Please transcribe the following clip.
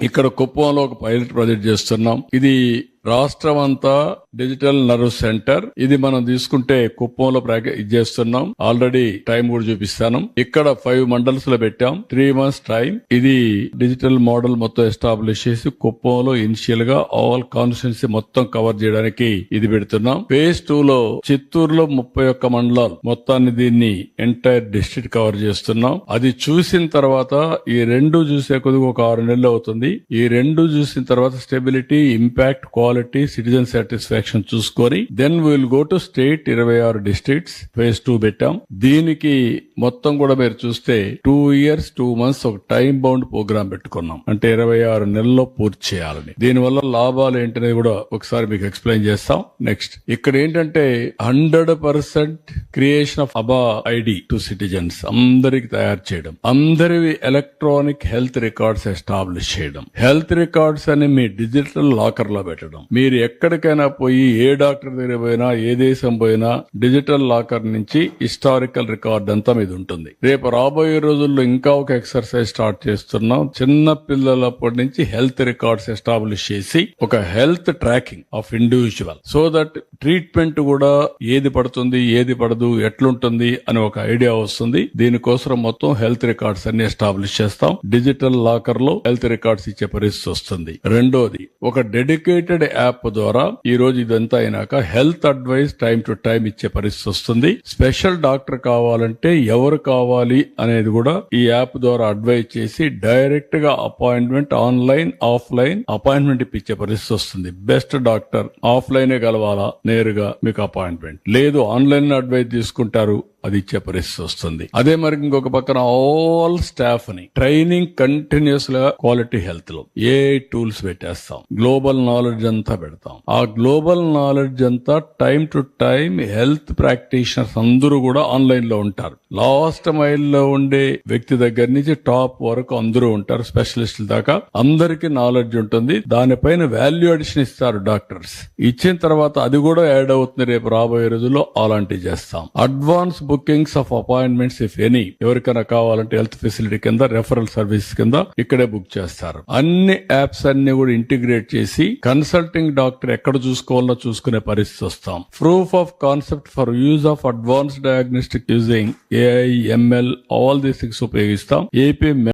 ఇక్కడ కుప్పంలో ఒక పైలట్ ప్రాజెక్ట్ చేస్తున్నాం. ఇది రాష్ట్రం అంతా డిజిటల్ నర్వ్ సెంటర్. ఇది మనం తీసుకుంటే కుప్పంలో చేస్తున్నాం. ఆల్రెడీ టైం కూడా చూపిస్తాను. ఇక్కడ 5 మండల్స్ లో పెట్టాం. 3 months టైం. ఇది డిజిటల్ మోడల్ మొత్తం ఎస్టాబ్లిష్ చేసి కుప్పంలో ఇనిషియల్ గా ఆల్ కాన్స్టిట్యున్సీ మొత్తం కవర్ చేయడానికి ఇది పెడుతున్నాం. ఫేజ్ 2 లో చిత్తూరులో 31 మండలాలు మొత్తాన్ని దీన్ని ఎంటైర్ డిస్ట్రిక్ట్ కవర్ చేస్తున్నాం. అది చూసిన తర్వాత ఈ 2 చూసే కొద్దిగా ఒక 6 నెలలు అవుతుంది. ఈ 2 చూసిన తర్వాత stability, impact, quality, citizen satisfaction చూసుకొని then will go to state. 26 districts phase 2 పెట్టాం. దీనికి మొత్తం కూడా మీరు చూస్తే 2 years 2 months ఒక టైం బౌండ్ ప్రోగ్రామ్ పెట్టుకున్నాం. అంటే 26 నెలల్లో పూర్తి చేయాలని. దీనివల్ల లాభాలు ఏంటనేది కూడా ఒకసారి మీకు ఎక్స్ప్లెయిన్ చేస్తాం. నెక్స్ట్ ఇక్కడ ఏంటంటే 100% క్రియేషన్ ఆఫ్ అబా ఐడి టు సిటిజన్స్ అందరికి తయారు చేయడం, అందరివి ఎలక్ట్రానిక్ హెల్త్ రికార్డ్స్ ఎస్టాబ్లిష్ చేయడం, హెల్త్ రికార్డ్స్ అని మీ డిజిటల్ లాకర్ లో పెట్టడం. మీరు ఎక్కడికైనా పోయి ఏ డాక్టర్ దగ్గర పోయినా, ఏ దేశం పోయినా డిజిటల్ లాకర్ నుంచి హిస్టారికల్ రికార్డ్ అంతా మీద ఉంటుంది. రేపు రాబోయే రోజుల్లో ఇంకా ఒక ఎక్సర్సైజ్ స్టార్ట్ చేస్తున్నాం. చిన్న పిల్లలప్పటి నుంచి హెల్త్ రికార్డ్స్ ఎస్టాబ్లిష్ చేసి ఒక health tracking of individual, so that treatment కూడా ఏది పడుతుంది, ఏది పడదు, ఎట్లుంటుంది అని ఒక ఐడియా వస్తుంది. దీనికోసం మొత్తం హెల్త్ రికార్డ్స్ అన్ని ఎస్టాబ్లిష్ చేస్తాం. డిజిటల్ లాకర్ లో హెల్త్ రికార్డ్స్ ఇచ్చే పరిస్థితి వస్తుంది. రెండోది ఒక డెడికేటెడ్ యాప్ ద్వారా ఈ రోజు ఇదంతా అయినాక health advice time to time ఇచ్చే పరిస్థితి వస్తుంది. స్పెషల్ డాక్టర్ కావాలంటే ఎవరు కావాలి అనేది కూడా ఈ యాప్ ద్వారా అడ్వైజ్ చేసి డైరెక్ట్ గా అపాయింట్మెంట్, ఆన్లైన్, ఆఫ్లైన్ అపాయింట్మెంట్ ఇప్పించే పరిస్థితి వస్తుంది. బెస్ట్ డాక్టర్ ఆఫ్లైనే కలవాలా, నేరుగా మీకు అపాయింట్మెంట్ లేదు, ఆన్లైన్ అడ్వైజ్ తీసుకుంటారు, అది ఇచ్చే పరిస్థితి వస్తుంది. అదే మరి ఇంకొక పక్కన ఆల్ స్టాఫ్ ని ట్రైనింగ్ కంటిన్యూస్ గా క్వాలిటీ హెల్త్ లో ఏ టూల్స్ పెట్టేస్తాం. గ్లోబల్ నాలెడ్జ్ అంతా పెడతాం. ఆ గ్లోబల్ నాలెడ్జ్ అంతా time to time health practitioners అందరూ కూడా ఆన్లైన్ లో ఉంటారు. లాస్ట్ మైల్ లో ఉండే వ్యక్తి దగ్గర నుంచి టాప్ వరకు అందరూ ఉంటారు. స్పెషలిస్టుల దాకా అందరికి నాలెడ్జ్ ఉంటుంది. దానిపైన వాల్యూ అడిషన్ ఇస్తారు డాక్టర్స్. ఇచ్చిన తర్వాత అది కూడా యాడ్ అవుతుంది. రేపు రాబోయే రోజుల్లో అలాంటివి చేస్తాం. Advance bookings of appointments if any, ఎవరికైనా కావాలంటే హెల్త్ ఫెసిలిటీ కింద, రెఫరల్ సర్వీస్ కింద ఇక్కడే బుక్ చేస్తారు. అన్ని యాప్స్ అన్ని కూడా ఇంటిగ్రేట్ చేసి కన్సల్టింగ్ డాక్టర్ ఎక్కడ చూసుకోవాలో చూసుకునే పరిస్థితి వస్తాం. Proof of concept for use of advance diagnostic using AI, ML, all these things ఉపయోగిస్తాం. ఏపీ